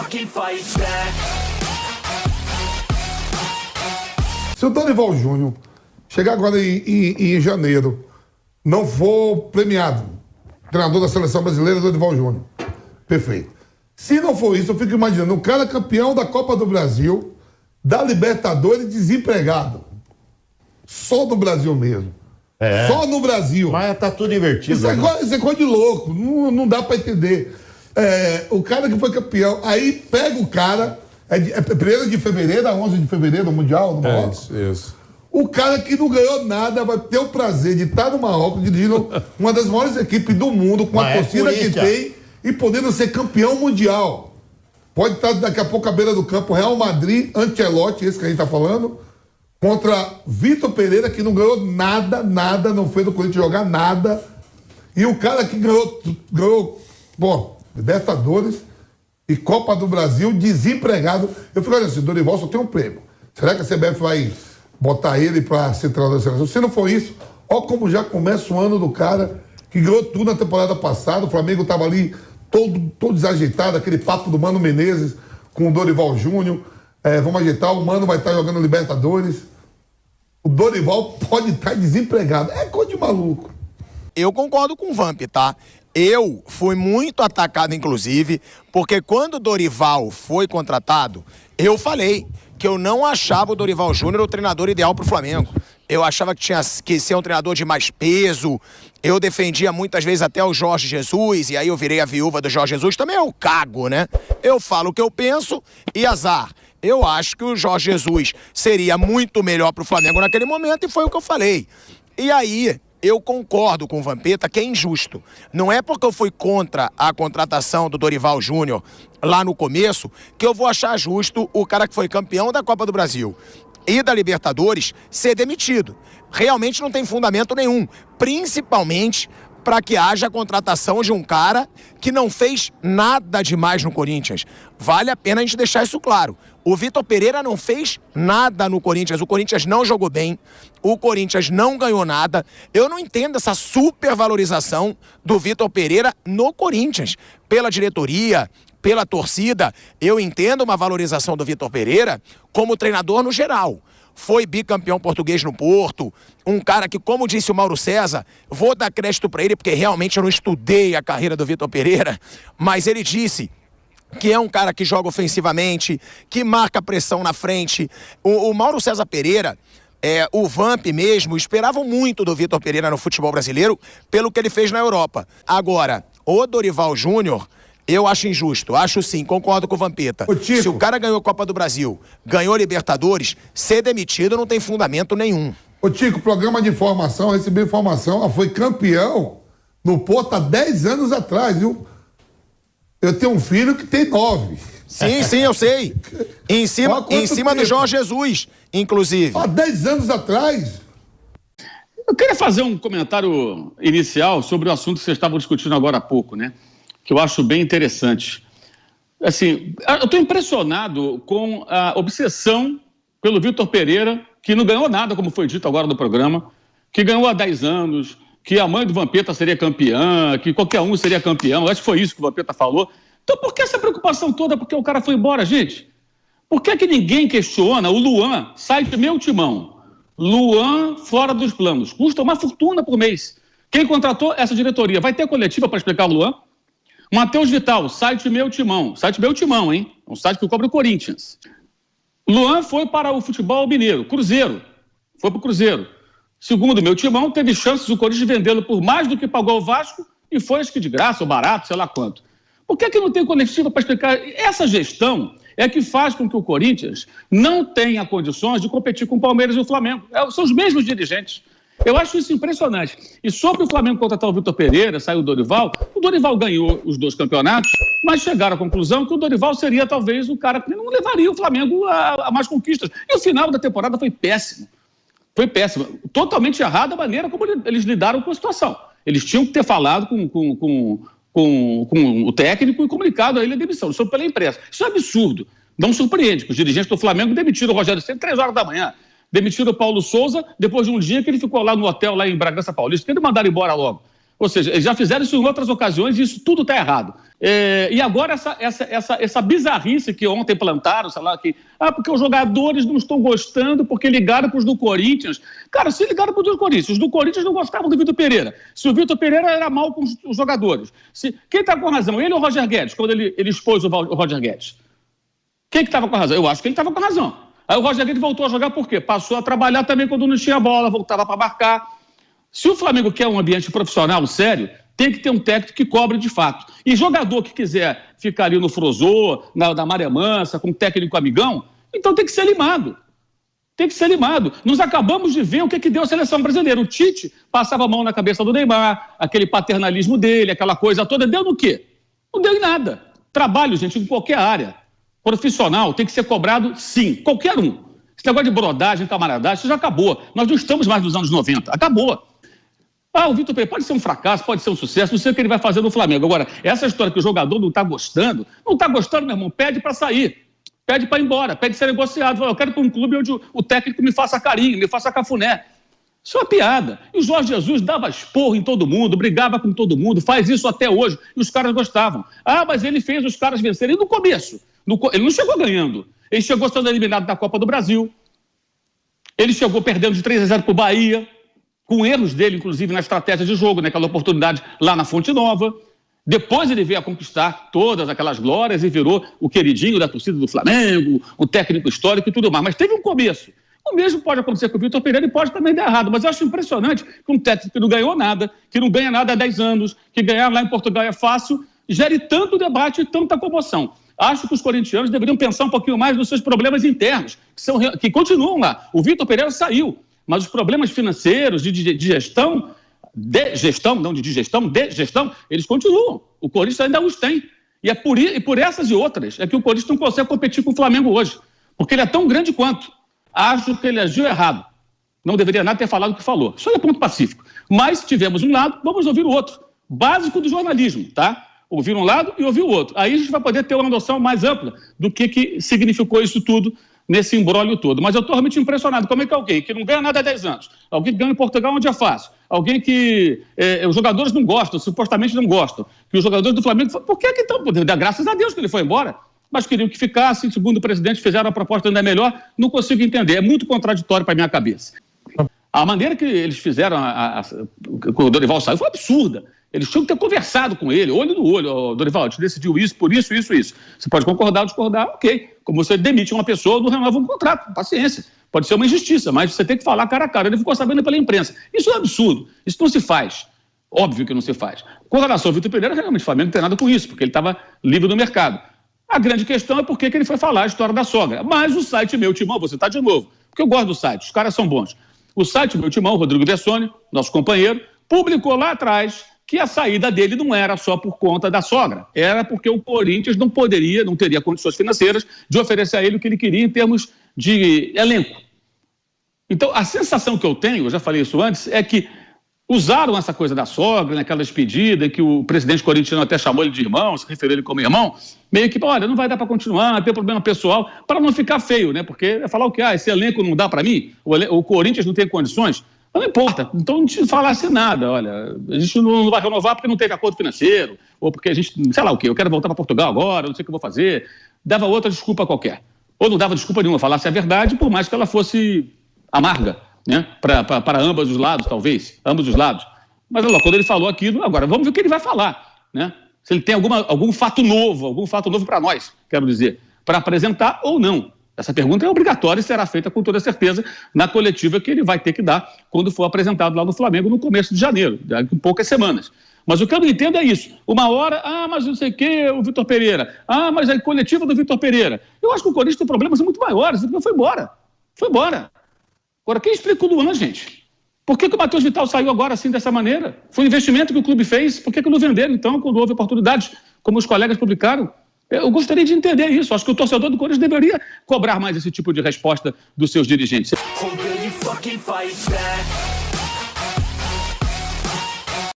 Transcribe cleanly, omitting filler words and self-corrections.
fucking fight back. Se o Dorival Júnior chegar agora em janeiro, não for premiado, treinador da seleção brasileira, Dorival Júnior, perfeito. Se não for isso, eu fico imaginando o cara campeão da Copa do Brasil, da Libertadores, desempregado. Só no Brasil mesmo. Só no Brasil. Mas tá tudo invertido. Isso é coisa de louco, não dá pra entender. O cara que foi campeão, aí pega o cara, é 1º de fevereiro a 11 de fevereiro, o Mundial, no Marrocos. Isso. O cara que não ganhou nada vai ter o prazer de estar no Marrocos, dirigindo uma das maiores equipes do mundo, com a torcida que tem, e podendo ser campeão mundial. Pode estar daqui a pouco à beira do campo Real Madrid, Ancelotti, esse que a gente tá falando, contra Vitor Pereira, que não ganhou nada, não fez o Corinthians jogar nada. E o cara que ganhou Libertadores e Copa do Brasil, desempregado. Eu fico olhando assim, Dorival só tem um prêmio. Será que a CBF vai botar ele para ser treinador da seleção? Se não for isso, ó como já começa o ano do cara que ganhou tudo na temporada passada. O Flamengo estava ali todo desajeitado, aquele papo do Mano Menezes com o Dorival Júnior. Vamos ajeitar, o Mano vai estar jogando Libertadores. O Dorival pode estar desempregado. É coisa de maluco. Eu concordo com o Vamp, tá? Eu fui muito atacado, inclusive, porque quando o Dorival foi contratado, eu falei que eu não achava o Dorival Júnior o treinador ideal para o Flamengo. Eu achava que tinha que ser um treinador de mais peso. Eu defendia muitas vezes até o Jorge Jesus, e aí eu virei a viúva do Jorge Jesus. Também eu cago, né? Eu falo o que eu penso e azar. Eu acho que o Jorge Jesus seria muito melhor para o Flamengo naquele momento, e foi o que eu falei. E aí, eu concordo com o Vampeta que é injusto. Não é porque eu fui contra a contratação do Dorival Júnior lá no começo que eu vou achar justo o cara que foi campeão da Copa do Brasil e da Libertadores ser demitido. Realmente não tem fundamento nenhum, principalmente para que haja a contratação de um cara que não fez nada demais no Corinthians. Vale a pena a gente deixar isso claro. O Vitor Pereira não fez nada no Corinthians, o Corinthians não jogou bem, o Corinthians não ganhou nada. Eu não entendo essa supervalorização do Vitor Pereira no Corinthians, pela diretoria, pela torcida. Eu entendo uma valorização do Vitor Pereira como treinador no geral. Foi bicampeão português no Porto, um cara que, como disse o Mauro César, vou dar crédito para ele porque realmente eu não estudei a carreira do Vitor Pereira, mas ele disse que é um cara que joga ofensivamente, que marca pressão na frente. O Mauro César Pereira, o Vamp mesmo, esperavam muito do Vitor Pereira no futebol brasileiro pelo que ele fez na Europa. Agora, o Dorival Júnior, eu acho injusto, acho sim, concordo com o Vampeta. Se o cara ganhou a Copa do Brasil, ganhou Libertadores, ser demitido não tem fundamento nenhum. Ô Tico, programa de informação, recebi informação, foi campeão no Porto há 10 anos atrás, viu? Eu tenho um filho que tem 9. Sim, eu sei. Em cima do Jorge Jesus, inclusive. Há 10 anos atrás. Eu queria fazer um comentário inicial sobre o assunto que vocês estavam discutindo agora há pouco, né? Que eu acho bem interessante. Assim, eu estou impressionado com a obsessão pelo Vitor Pereira, que não ganhou nada, como foi dito agora no programa, que ganhou há 10 anos, que a mãe do Vampeta seria campeã, que qualquer um seria campeão. Acho que foi isso que o Vampeta falou. Então por que essa preocupação toda? Porque o cara foi embora, gente? Por que ninguém questiona o Luan, site Meu Timão? Luan fora dos planos. Custa uma fortuna por mês. Quem contratou essa diretoria? Vai ter coletiva para explicar o Luan? Matheus Vital, site Meu Timão. Site Meu Timão, hein? É um site que cobre o Corinthians. Luan foi para o futebol mineiro, Cruzeiro. Foi para o Cruzeiro. Segundo o Meu Timão, teve chances o Corinthians vendê-lo por mais do que pagou o Vasco e foi, acho que de graça ou barato, sei lá quanto. Por que não tem coletiva para explicar? Essa gestão é que faz com que o Corinthians não tenha condições de competir com o Palmeiras e o Flamengo. São os mesmos dirigentes. Eu acho isso impressionante. E sobre o Flamengo contratar o Vitor Pereira, saiu o Dorival ganhou os 2 campeonatos, mas chegaram à conclusão que o Dorival seria talvez o cara que não levaria o Flamengo a mais conquistas. E o final da temporada foi péssimo. Foi péssimo. Totalmente errada a maneira como eles lidaram com a situação. Eles tinham que ter falado com o técnico e comunicado a ele a demissão, só pela imprensa. Isso é absurdo. Não surpreende que os dirigentes do Flamengo demitiram o Rogério Ceni 3 horas da manhã. Demitiram o Paulo Souza depois de um dia que ele ficou lá no hotel, lá em Bragança Paulista, que eles mandaram embora logo. Ou seja, eles já fizeram isso em outras ocasiões e isso tudo está errado. E agora essa bizarrice que ontem plantaram, sei lá, porque os jogadores não estão gostando porque ligaram para os do Corinthians. Cara, se ligaram para os do Corinthians, os do Corinthians não gostavam do Vitor Pereira. Se o Vitor Pereira era mal com os jogadores. Quem está com razão? Ele ou o Roger Guedes, quando ele expôs o Roger Guedes? Quem que estava com razão? Eu acho que ele estava com razão. Aí o Roger Guedes voltou a jogar por quê? Passou a trabalhar também quando não tinha bola, voltava para marcar. Se o Flamengo quer um ambiente profissional sério, tem que ter um técnico que cobre de fato. E jogador que quiser ficar ali no Frozô, na Maré Mansa, com um técnico amigão, então tem que ser limado. Tem que ser limado. Nós acabamos de ver o que deu a seleção brasileira. O Tite passava a mão na cabeça do Neymar, aquele paternalismo dele, aquela coisa toda. Deu no quê? Não deu em nada. Trabalho, gente, em qualquer área. Profissional tem que ser cobrado, sim. Qualquer um. Esse negócio de brodagem, camaradagem, isso já acabou. Nós não estamos mais nos anos 90. Acabou. O Vitor Pereira pode ser um fracasso, pode ser um sucesso, não sei o que ele vai fazer no Flamengo. Agora, essa história que o jogador não está gostando, meu irmão, pede para sair, pede para ir embora, pede ser negociado. Eu quero para um clube onde o técnico me faça carinho, me faça cafuné. Isso é uma piada. E o Jorge Jesus dava esporro em todo mundo, brigava com todo mundo, faz isso até hoje, e os caras gostavam. Mas ele fez os caras vencerem no começo. Ele não chegou ganhando, ele chegou sendo eliminado da Copa do Brasil, ele chegou perdendo de 3-0 para o Bahia, com erros dele, inclusive, na estratégia de jogo, naquela oportunidade lá na Fonte Nova. Depois ele veio a conquistar todas aquelas glórias e virou o queridinho da torcida do Flamengo, o técnico histórico e tudo mais. Mas teve um começo. O mesmo pode acontecer com o Vitor Pereira e pode também dar errado. Mas eu acho impressionante que um técnico que não ganhou nada, que não ganha nada há 10 anos, que ganhar lá em Portugal é fácil, gere tanto debate e tanta comoção. Acho que os corintianos deveriam pensar um pouquinho mais nos seus problemas internos, que continuam lá. O Vitor Pereira saiu. Mas os problemas financeiros, de gestão, eles continuam. O Corinthians ainda os tem. E por essas e outras é que o Corinthians não consegue competir com o Flamengo hoje. Porque ele é tão grande quanto. Acho que ele agiu errado. Não deveria nada ter falado o que falou. Isso é ponto pacífico. Mas tivemos um lado, vamos ouvir o outro. Básico do jornalismo, tá? Ouvir um lado e ouvir o outro. Aí a gente vai poder ter uma noção mais ampla do que significou isso tudo nesse imbróglio todo. Mas eu estou realmente impressionado. Como é que alguém que não ganha nada há 10 anos, alguém que ganha em Portugal onde é fácil, alguém que os jogadores não gostam, supostamente não gostam, que os jogadores do Flamengo... Por que então? Graças a Deus que ele foi embora. Mas queriam que ficasse, segundo o presidente, fizeram a proposta ainda melhor. Não consigo entender. É muito contraditório para a minha cabeça. A maneira que eles fizeram, que o Dorival saiu, foi absurda. Eles tinham que ter conversado com ele, olho no olho. Dorival, a gente decidiu isso, por isso, isso, isso. Você pode concordar ou discordar, ok. Como você demite uma pessoa, não renova um contrato, paciência. Pode ser uma injustiça, mas você tem que falar cara a cara. Ele ficou sabendo pela imprensa. Isso é um absurdo. Isso não se faz. Óbvio que não se faz. Com relação ao Vitor Pereira, realmente o Flamengo não tem nada com isso, porque ele estava livre do mercado. A grande questão é por que ele foi falar a história da sogra. Mas o site Meu Timão, você está de novo, porque eu gosto do site, os caras são bons. O site Meu Timão, Rodrigo Dessoni, nosso companheiro, publicou lá atrás que a saída dele não era só por conta da sogra, era porque o Corinthians não teria condições financeiras de oferecer a ele o que ele queria em termos de elenco. Então, a sensação que eu tenho, eu já falei isso antes, é que usaram essa coisa da sogra, naquela despedida, que o presidente corintiano até chamou ele de irmão, se referiu ele como irmão, meio que, olha, não vai dar para continuar, tem problema pessoal, para não ficar feio, né? Porque é falar o quê? Esse elenco não dá para mim? O Corinthians não tem condições? Não importa, então não te falasse nada, olha, a gente não vai renovar porque não teve acordo financeiro, ou porque a gente, sei lá o quê, eu quero voltar para Portugal agora, não sei o que eu vou fazer, dava outra desculpa qualquer. Ou não dava desculpa nenhuma, falasse a verdade, por mais que ela fosse amarga, né, para ambos os lados, talvez, ambos os lados. Mas olha lá, quando ele falou aquilo, agora vamos ver o que ele vai falar, né? Se ele tem algum fato novo para nós, quero dizer, para apresentar ou não. Essa pergunta é obrigatória e será feita com toda certeza na coletiva que ele vai ter que dar quando for apresentado lá no Flamengo no começo de janeiro, daqui a poucas semanas. Mas o que eu não entendo é isso. Uma hora, mas não sei o quê, o Vitor Pereira. Mas a coletiva do Vitor Pereira. Eu acho que o Corinthians tem problemas muito maiores. Ele foi embora. Foi embora. Agora, quem explica o Luan, gente? Por que o Matheus Vital saiu agora assim, dessa maneira? Foi um investimento que o clube fez. Por que não venderam, então, quando houve oportunidades, como os colegas publicaram? Eu gostaria de entender isso. Acho que o torcedor do Corinthians deveria cobrar mais esse tipo de resposta dos seus dirigentes.